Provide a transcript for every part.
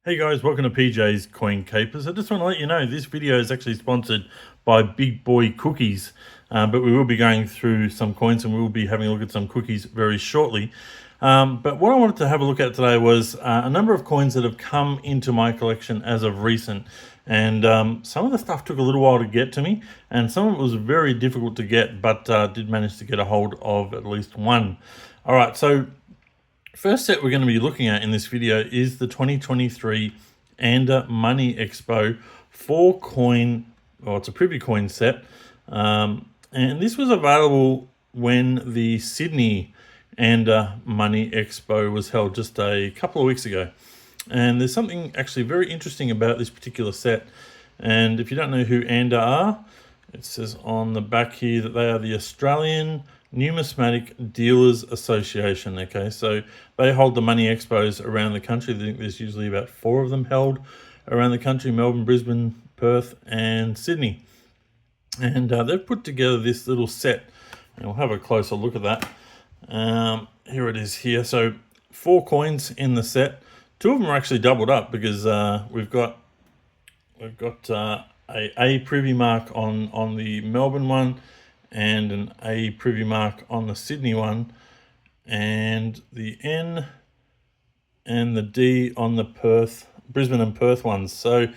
Hey guys, welcome to PJ's Coin Capers. I just want to let you know this video is actually sponsored by Big Boy Cookies, but we will be going through some coins and we will be having a look at some cookies very shortly. But what I wanted to have a look at today was a number of coins that have come into my collection as of recent. And some of the stuff took a little while to get to me, and some of it was very difficult to get, but did manage to get a hold of at least one. All right, so first set we're going to be looking at in this video is the 2023 Anda Money Expo 4-coin, or it's a privy coin set. And this was available when the Sydney Anda Money Expo was held just a couple of weeks ago. And there's something actually very interesting about this particular set. And if you don't know who Anda are, it says on the back here that they are the Australian Numismatic Dealers Association. Okay, so they hold the money expos around the country. I think there's usually about 4 of them held around the country: Melbourne, Brisbane, Perth and Sydney. And they've put together this little set, and we'll have a closer look at that. Here it is here. So 4 coins in the set. 2 of them are actually doubled up because we've got a privy mark on the Melbourne one, and an A privy mark on the Sydney one, and the N and the D on the Brisbane and Perth ones. So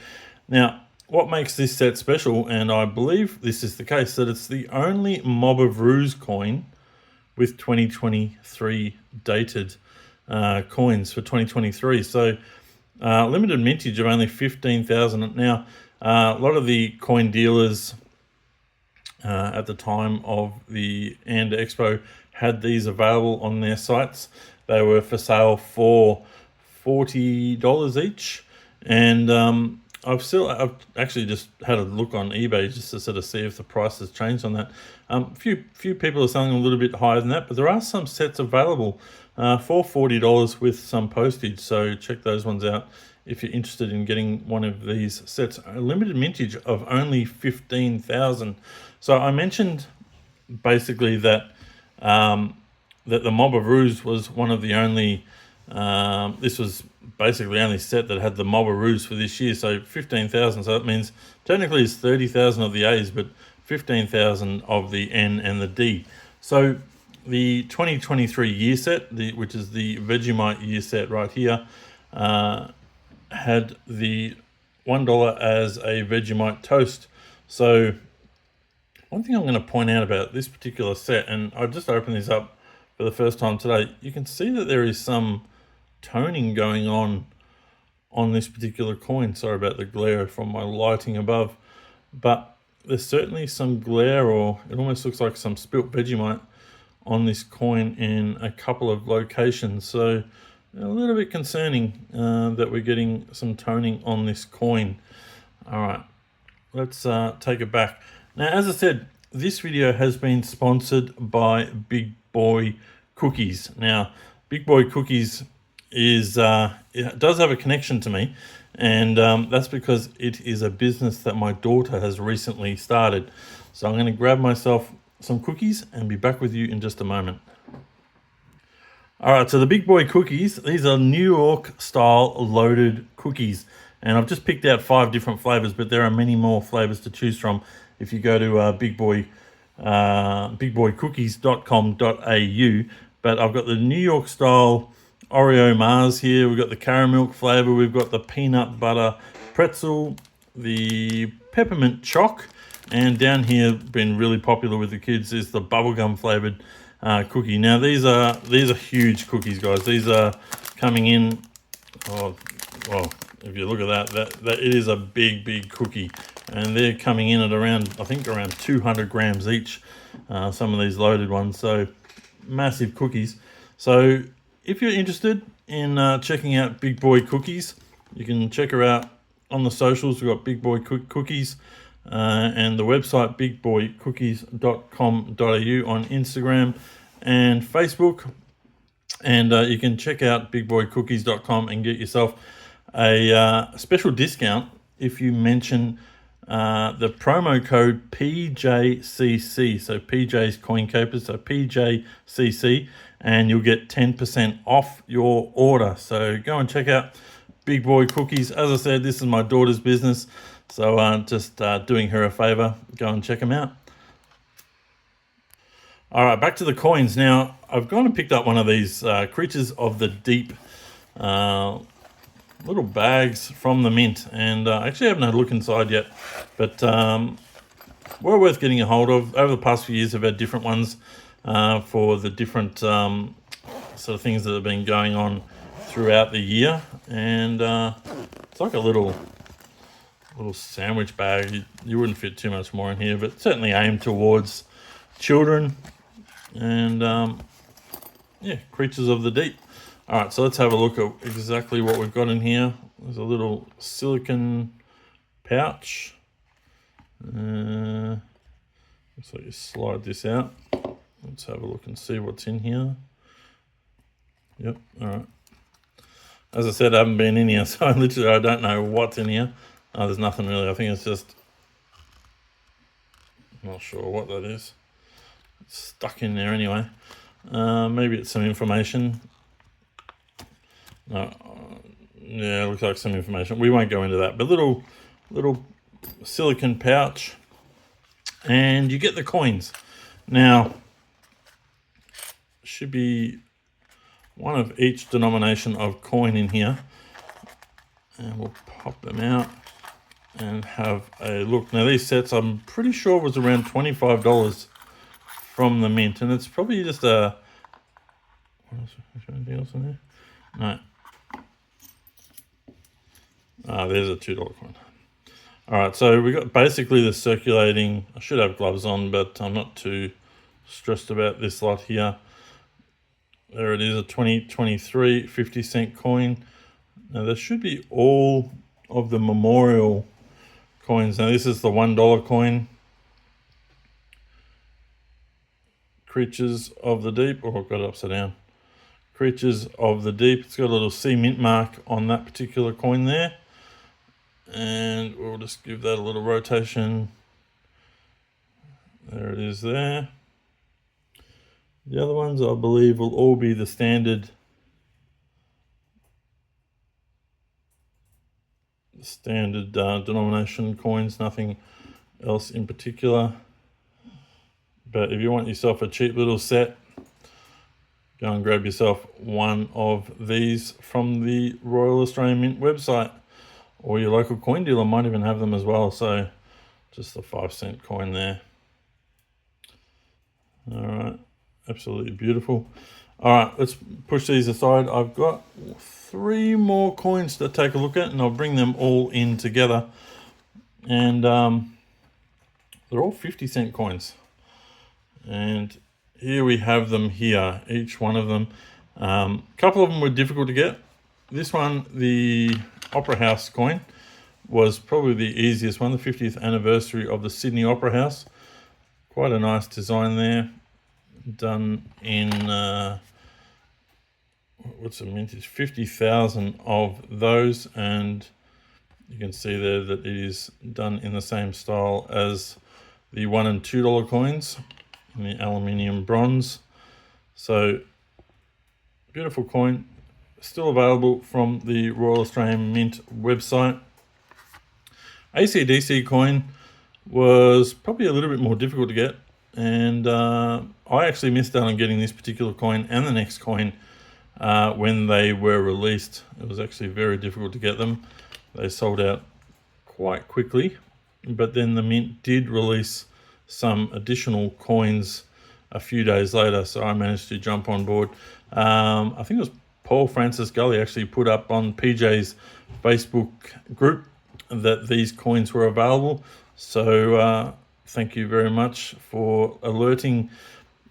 now what makes this set special, and I believe this is the case, that it's the only Mob of Roos coin with 2023 dated coins for 2023. So limited mintage of only 15,000. Now a lot of the coin dealers at the time of the Anda Expo had these available on their sites. They were for sale for $40 each, and I've actually just had a look on eBay just to sort of see if the price has changed on that. Few people are selling a little bit higher than that, but there are some sets available for $40 with some postage. So check those ones out if you're interested in getting one of these sets. A limited mintage of only 15,000. So I mentioned basically that that the Mob of Roos was one of the only. This was basically the only set that had the Mob of Roos for this year. So 15,000. So that means technically it's 30,000 of the A's, but 15,000 of the N and the D. So the 2023 year set, which is the Vegemite year set right here, had the $1 as a Vegemite toast. So one thing I'm going to point out about this particular set, and I just opened this up for the first time today, you can see that there is some toning going on this particular coin. Sorry about the glare from my lighting above, but there's certainly some glare, or it almost looks like some spilt Vegemite on this coin in a couple of locations. So a little bit concerning that we're getting some toning on this coin. All right, let's take it back. Now, as I said, this video has been sponsored by Big Boy Cookies. Now, Big Boy Cookies it does have a connection to me, and that's because it is a business that my daughter has recently started. So I'm going to grab myself some cookies and be back with you in just a moment. All right, so the Big Boy Cookies, these are New York style loaded cookies, and I've just picked out 5 different flavors, but there are many more flavors to choose from if you go to bigboycookies.com.au. But I've got the New York style Oreo Mars here. We've got the caramel flavor. We've got the peanut butter pretzel, the peppermint choc, and down here, been really popular with the kids, is the bubblegum flavored cookie. Now these are huge cookies, guys. These are coming in. Oh, well, if you look at that it is a big cookie, and they're coming in at around, I think, around 200 grams each. Some of these loaded ones, so massive cookies. So if you're interested in checking out Big Boy Cookies, you can check her out on the socials. We've got Big Boy Cookies and the website bigboycookies.com.au on Instagram and Facebook. And you can check out bigboycookies.com and get yourself a special discount if you mention the promo code PJCC. So PJ's Coin Capers, so PJCC, and you'll get 10% off your order. So go and check out big boy cookies. As I said, this is my daughter's business, so just doing her a favor. Go and check them out. All right, back to the coins. Now, I've gone and picked up one of these Creatures of the Deep little bags from the mint, and I actually haven't had a look inside yet, but were worth getting a hold of. Over the past few years, I've had different ones for the different sort of things that have been going on throughout the year, and it's like a little sandwich bag. You wouldn't fit too much more in here, but certainly aimed towards children. And yeah, Creatures of the Deep. All right, so let's have a look at exactly what we've got in here. There's a little silicone pouch. So you slide this out. Let's have a look and see what's in here. Yep, all right. As I said, I haven't been in here, so I don't know what's in here. There's nothing really. I think it's just, I'm not sure what that is. It's stuck in there anyway. Maybe it's some information. No, yeah, it looks like some information. We won't go into that, but little silicone pouch, and you get the coins. Now, should be one of each denomination of coin in here, and we'll pop them out and have a look. Now, these sets, I'm pretty sure was around $25 from the mint, and it's probably just a, is there anything else in there? No. There's a $2 coin. All right, so we got basically the circulating. I should have gloves on, but I'm not too stressed about this lot here. There it is, a 2023 50-cent coin. Now, there should be all of the memorial coins. Now, this is the $1 coin. Creatures of the Deep. Oh, I've got it upside down. Creatures of the Deep. It's got a little C mint mark on that particular coin there. And we'll just give that a little rotation. There it is there. The other ones, I believe, will all be the standard denomination coins, nothing else in particular. But if you want yourself a cheap little set, go and grab yourself one of these from the Royal Australian Mint website, or your local coin dealer might even have them as well. So just the 5-cent coin there. All right, absolutely beautiful. All right, let's push these aside. I've got 3 more coins to take a look at, and I'll bring them all in together. And they're all 50-cent coins. And here we have them here, each one of them. A couple of them were difficult to get. This one, the Opera House coin, was probably the easiest one, the 50th anniversary of the Sydney Opera House. Quite a nice design there, done in, what's the mintage? 50,000 of those, and you can see there that it is done in the same style as the $1 and $2 coins in the aluminium bronze. So, beautiful coin. Still available from the Royal Australian Mint website. AC/DC coin was probably a little bit more difficult to get, and I actually missed out on getting this particular coin and the next coin when they were released. It was actually very difficult to get them. They sold out quite quickly, but then the Mint did release some additional coins a few days later, so I managed to jump on board. I think it was Paul Francis Gully actually put up on PJ's Facebook group that these coins were available. So thank you very much for alerting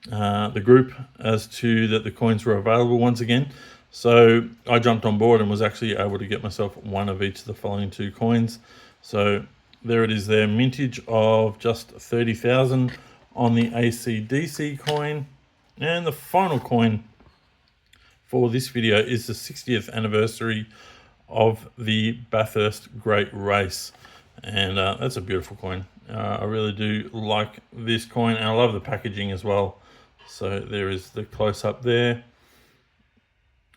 the group as to that the coins were available once again. So I jumped on board and was actually able to get myself one of each of the following 2 coins. So there it is there, mintage of just 30,000 on the AC/DC coin. And the final coin for this video is the 60th anniversary of the Bathurst Great Race. And that's a beautiful coin. I really do like this coin, and I love the packaging as well. So there is the close-up there.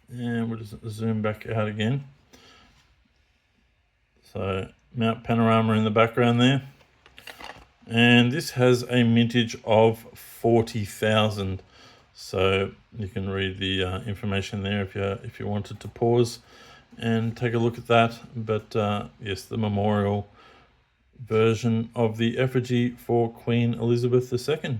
And we'll just zoom back out again. So Mount Panorama in the background there. And this has a mintage of 40,000. So you can read the information there if you wanted to pause and take a look at that. But yes, the memorial version of the effigy for Queen Elizabeth II.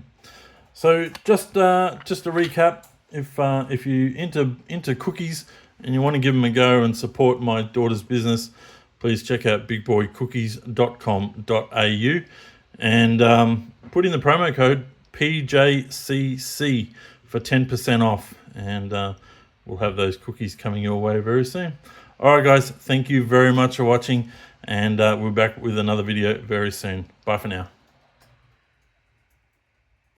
So just to recap, if you into cookies and you want to give them a go and support my daughter's business, please check out bigboycookies.com.au and put in the promo code PJCC for 10% off, and we'll have those cookies coming your way very soon. All right, guys, thank you very much for watching, and we're back with another video very soon. Bye for now.